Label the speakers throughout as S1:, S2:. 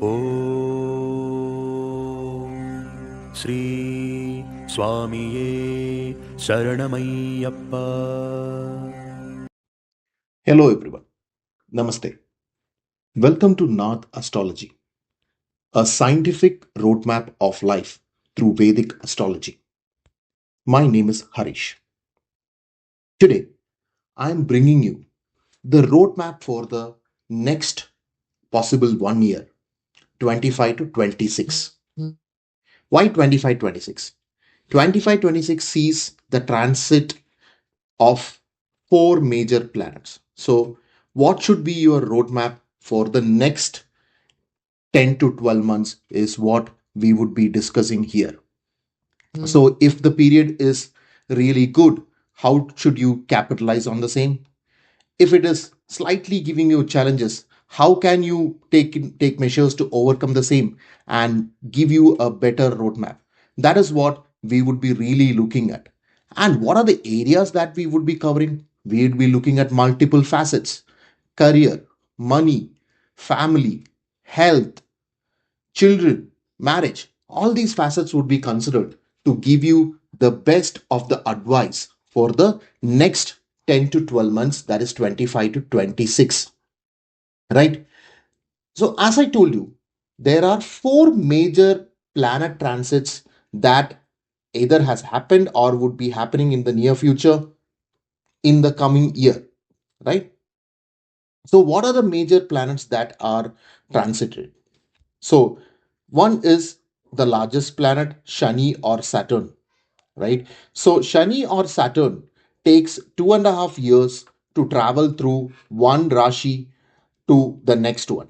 S1: Om Sri Swamiye Saranamayappa.
S2: Hello everyone. Namaste. Welcome to Nath Astrology, a scientific roadmap of life through Vedic astrology. My name is Harish. Today, I am bringing you the roadmap for the next possible 1 year, 25 to 26. Why 25-26? 25-26 sees the transit of four major planets. So, what should be your roadmap for the next 10 to 12 months is what we would be discussing here. So, if the period is really good, how should you capitalize on the same? If it is slightly giving you challenges, how can you take measures to overcome the same and give you a better roadmap? That is what we would be really looking at. And what are the areas that we would be covering? We would be looking at multiple facets: career, money, family, health, children, marriage. All these facets would be considered to give you the best of the advice for the next 10 to 12 months, that is 25 to 26. Right? So, as I told you, there are four major planet transits that either has happened or would be happening in the near future in the coming year. Right? So, what are the major planets that are transited? So, one is the largest planet, Shani or Saturn, right? So, Shani or Saturn takes 2.5 years to travel through one Rashi to the next one,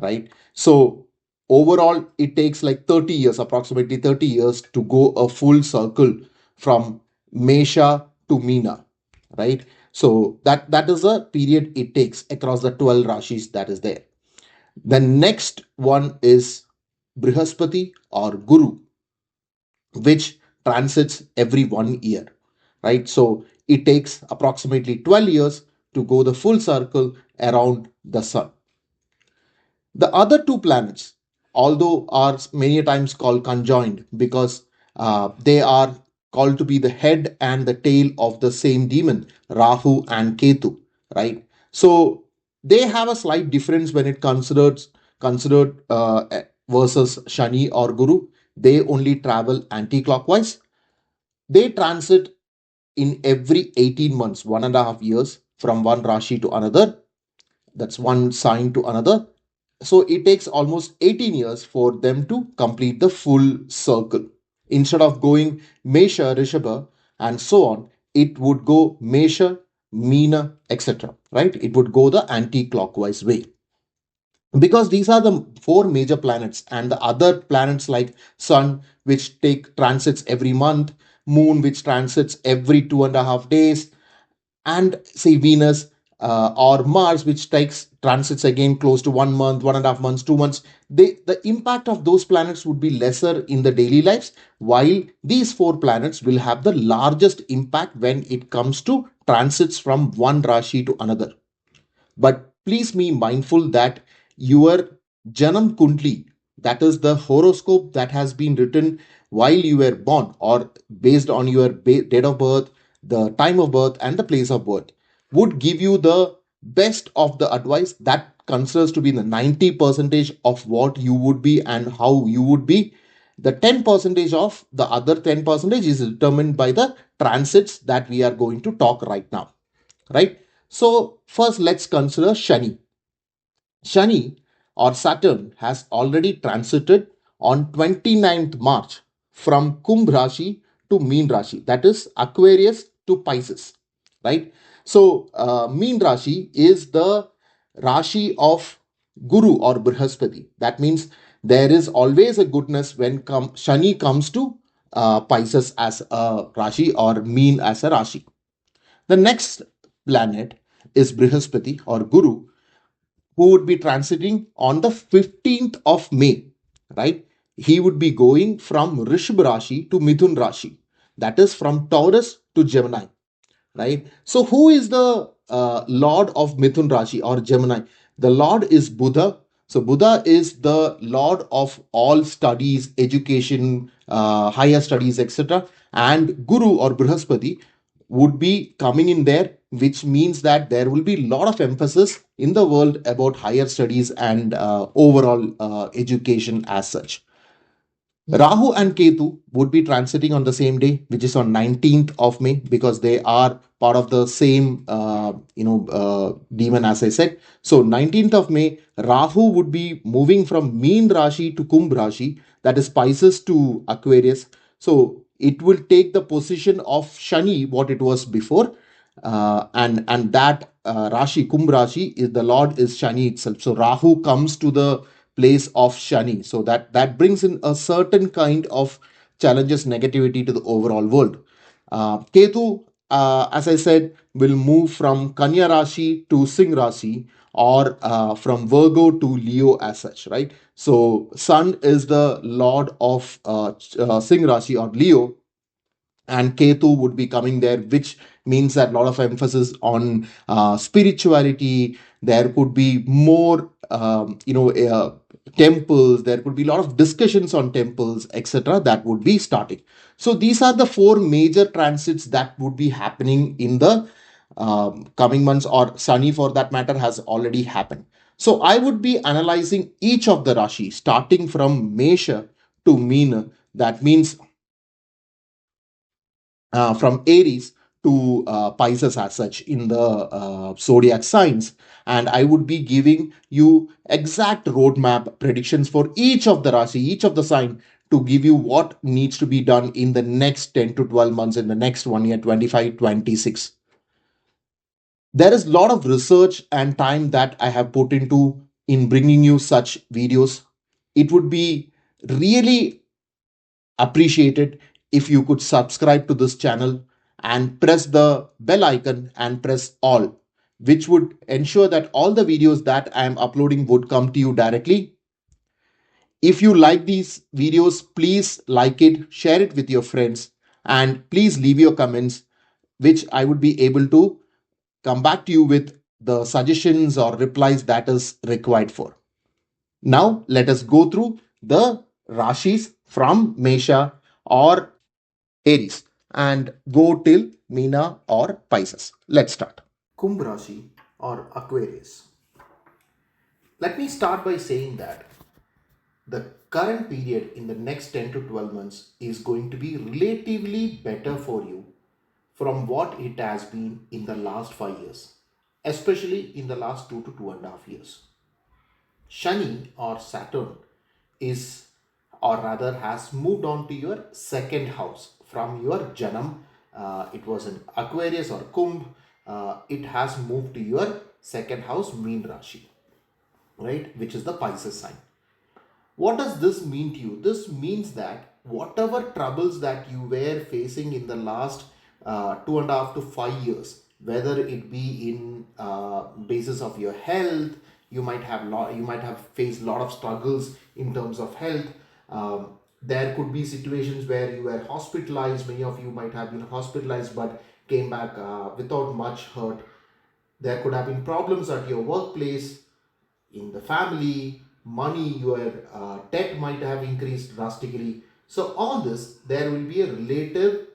S2: right? So, overall, it takes like 30 years, approximately 30 years to go a full circle from Mesha to Meena, right? So, that is a period it takes across the 12 Rashis that is there. The next one is Brihaspati or Guru, which transits every 1 year, right? So it takes approximately 12 years to go the full circle around the sun. The other two planets, although are many times called conjoined because they are called to be the head and the tail of the same demon, Rahu and Ketu, right? So they have a slight difference when it considered versus Shani or Guru. They only travel anti-clockwise. They transit in every 18 months, 1.5 years from one Rashi to another. That's one sign to another. So it takes almost 18 years for them to complete the full circle. Instead of going Mesha, Rishabha, and so on, it would go Mesha, Meena, etc. Right? It would go the anti-clockwise way. Because these are the four major planets, and the other planets like Sun, which take transits every month, Moon, which transits every 2.5 days, and say Venus or Mars, which takes transits again close to 1 month, 1.5 months, 2 months. The impact of those planets would be lesser in the daily lives, while these four planets will have the largest impact when it comes to transits from one Rashi to another. But please be mindful that your Janam Kundli, that is the horoscope that has been written while you were born or based on your date of birth, the time of birth, and the place of birth, would give you the best of the advice that considers to be the 90 percentage of what you would be and how you would be. The 10 percentage of the other 10 percentage is determined by the transits that we are going to talk right now, right? So first let's consider Shani. Shani or Saturn has already transited on 29th March from Kumbh Rashi to Meen Rashi, that is Aquarius to Pisces, right? So Meen Rashi is the Rashi of Guru or Brihaspati. That means there is always a goodness when Shani comes to Pisces as a Rashi or Meen as a Rashi. The next planet is Brihaspati or Guru, who would be transiting on the 15th of May, right? He would be going from Rishabh Rashi to Mithun Rashi, that is from Taurus to Gemini, right? So, who is the Lord of Mithun Rashi or Gemini? The Lord is Buddha. So Buddha is the lord of all studies, education, higher studies, etc. And Guru or Brihaspati would be coming in there, which means that there will be a lot of emphasis in the world about higher studies and overall education as such. Rahu and Ketu would be transiting on the same day, which is on 19th of May, because they are part of the same, demon, as I said. So 19th of May, Rahu would be moving from Meen Rashi to Kumbh Rashi, that is Pisces to Aquarius. So it will take the position of Shani, what it was before, and that Rashi, Kumbh Rashi, is the Lord is Shani itself. So Rahu comes to the place of Shani. So that brings in a certain kind of challenges, negativity to the overall world. Ketu, as I said, will move from Kanya Rashi to Singh Rashi, or from Virgo to Leo as such, right? So Sun is the lord of Singh Rashi or Leo, and Ketu would be coming there, which means that a lot of emphasis on spirituality. There could be more, temples. There could be a lot of discussions on temples, etc. That would be starting. So these are the four major transits that would be happening in the coming months, or Sani for that matter has already happened. So I would be analyzing each of the Rashi starting from Mesha to Meena. That means from Aries to Pisces as such in the zodiac signs. And I would be giving you exact roadmap predictions for each of the Rashi, each of the sign, to give you what needs to be done in the next 10 to 12 months, in the next 1 year, 25, 26. There is a lot of research and time that I have put into in bringing you such videos. It would be really appreciated if you could subscribe to this channel and press the bell icon and press all, which would ensure that all the videos that I am uploading would come to you directly. If you like these videos, please like it, share it with your friends, and please leave your comments, which I would be able to come back to you with the suggestions or replies that is required for. Now, let us go through the Rashis from Mesha or Aries and go till Meena or Pisces. Let's start. Kumbh Rashi or Aquarius. Let me start by saying that the current period in the next 10 to 12 months is going to be relatively better for you from what it has been in the last 5 years, especially in the last 2 to 2.5 years. Shani or Saturn is, or rather has moved on to your second house from your Janam. It was in Aquarius or Kumbh. It has moved to your second house, Meen Rashi, right, which is the Pisces sign. What does this mean to you? This means that whatever troubles that you were facing in the last 2.5 to 5 years, whether it be in basis of your health, you might have faced a lot of struggles in terms of health. There could be situations where you were hospitalized. Many of you might have been hospitalized but came back without much hurt. There could have been problems at your workplace, in the family, money, your debt might have increased drastically. So all this, there will be a relative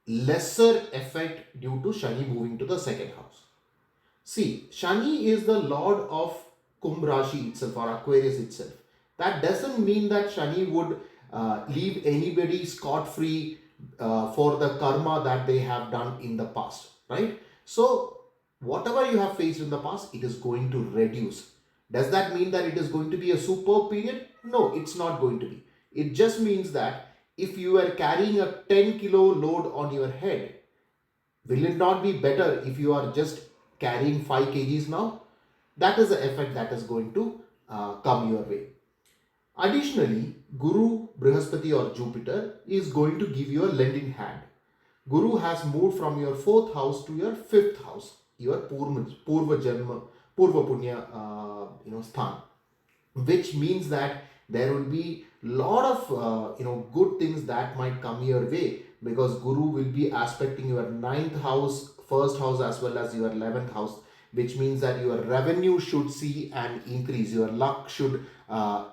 S2: lesser effect due to Shani moving to the second house. See, Shani is the lord of Kumbh Rashi itself or Aquarius itself. That doesn't mean that Shani would leave anybody scot free for the karma that they have done in the past, right? So, whatever you have faced in the past, it is going to reduce. Does that mean that it is going to be a superb period? No, it's not going to be. It just means that if you are carrying a 10 kilo load on your head, will it not be better if you are just carrying 5 kgs now? That is the effect that is going to come your way. Additionally, Guru, Brihaspati or Jupiter is going to give you a lending hand. Guru has moved from your 4th house to your 5th house, your Purva Janma, Purva Punya, Sthan, which means that there will be lot of good things that might come your way, because Guru will be aspecting your 9th house, 1st house as well as your 11th house, which means that your revenue should see an increase, your luck should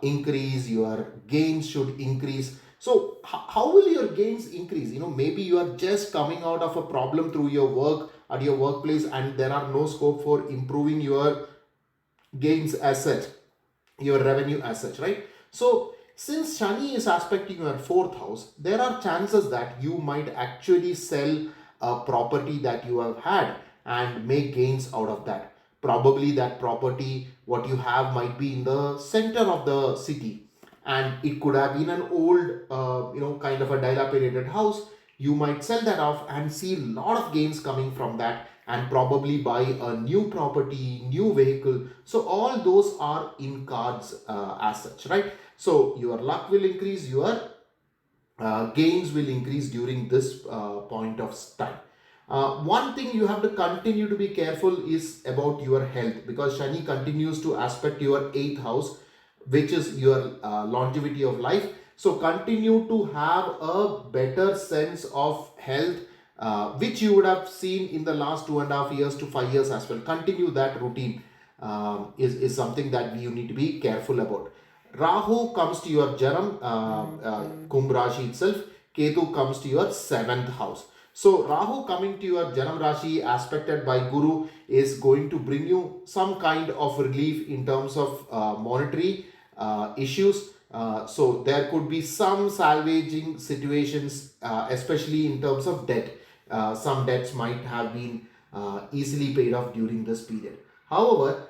S2: increase, your gains should increase. So how will your gains increase? Maybe you are just coming out of a problem through your work at your workplace, and there are no scope for improving your gains as such, your revenue as such, right? So since Shani is aspecting your fourth house, there are chances that you might actually sell a property that you have had and make gains out of that. Probably that property, what you have, might be in the center of the city, and it could have been an old, kind of a dilapidated house. You might sell that off and see a lot of gains coming from that, and probably buy a new property, new vehicle. So all those are in cards as such, right? So your luck will increase, your gains will increase during this point of time. One thing you have to continue to be careful is about your health, because Shani continues to aspect your eighth house, which is your longevity of life. So continue to have a better sense of health, which you would have seen in the last 2.5 years to 5 years as well. Continue that routine, is something that you need to be careful about. Rahu comes to your Janam, Kumbh Rashi itself. Ketu comes to your seventh house. So Rahu coming to your Janam Rashi aspected by Guru is going to bring you some kind of relief in terms of monetary issues. So there could be some salvaging situations, especially in terms of debt. Some debts might have been easily paid off during this period. However,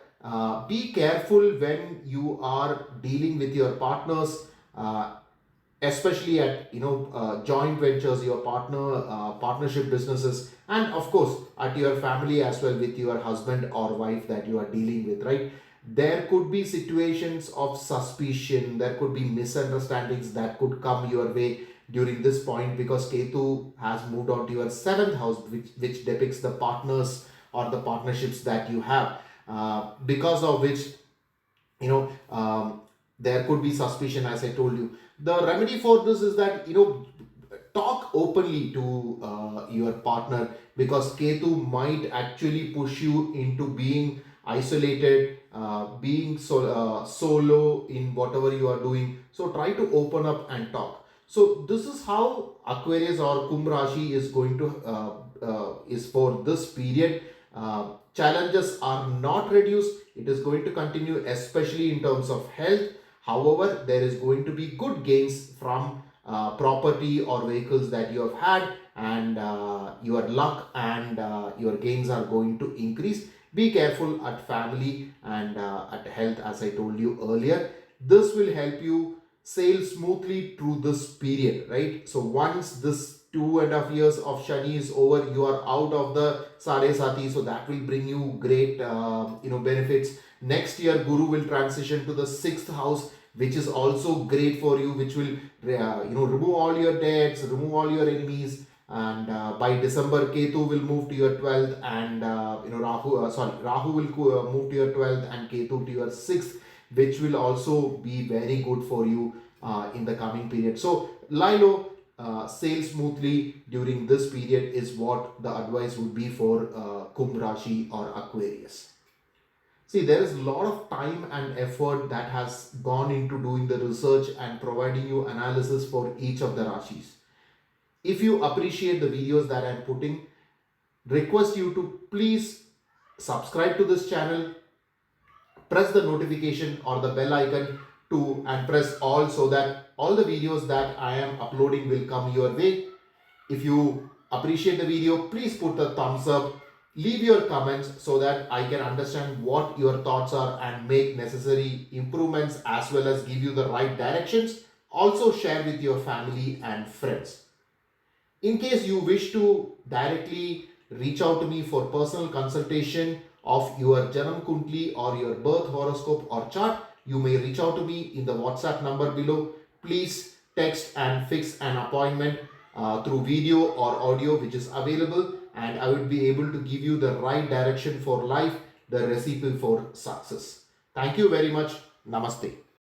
S2: be careful when you are dealing with your partners, especially at joint ventures, your partnership businesses, and of course at your family as well, with your husband or wife that you are dealing with, right? There could be situations of suspicion, there could be misunderstandings that could come your way during this point, because Ketu has moved on to your seventh house, which depicts the partners or the partnerships that you have, because of which there could be suspicion, as I told you. The remedy for this is that talk openly to your partner, because Ketu might actually push you into being isolated, being solo in whatever you are doing. So try to open up and talk. So this is how Aquarius or Kumbh Rashi is going to is for this period. Challenges are not reduced. It is going to continue, especially in terms of health. However, there is going to be good gains from property or vehicles that you have had, and your luck and your gains are going to increase. Be careful at family and at health, as I told you earlier. This will help you sail smoothly through this period, right? So once this 2.5 years of Shani is over, you are out of the Sade Sati, so that will bring you great benefits. Next year, Guru will transition to the sixth house, which is also great for you, which will remove all your debts, remove all your enemies. And by December, Ketu will move to your 12th, and Rahu will move to your 12th, and Ketu to your 6th, which will also be very good for you in the coming period. So lie low, sail smoothly during this period is what the advice would be for Kumbh Rashi or Aquarius. See, there is a lot of time and effort that has gone into doing the research and providing you analysis for each of the Rashis. If you appreciate the videos that I am putting, request you to please subscribe to this channel, press the notification or the bell icon and press all, so that all the videos that I am uploading will come your way. If you appreciate the video, please put the thumbs up, leave your comments so that I can understand what your thoughts are and make necessary improvements, as well as give you the right directions. Also share with your family and friends. In case you wish to directly reach out to me for personal consultation of your Janam Kundli or your birth horoscope or chart, you may reach out to me in the WhatsApp number below. Please text and fix an appointment through video or audio, which is available, and I will be able to give you the right direction for life, the recipe for success. Thank you very much. Namaste.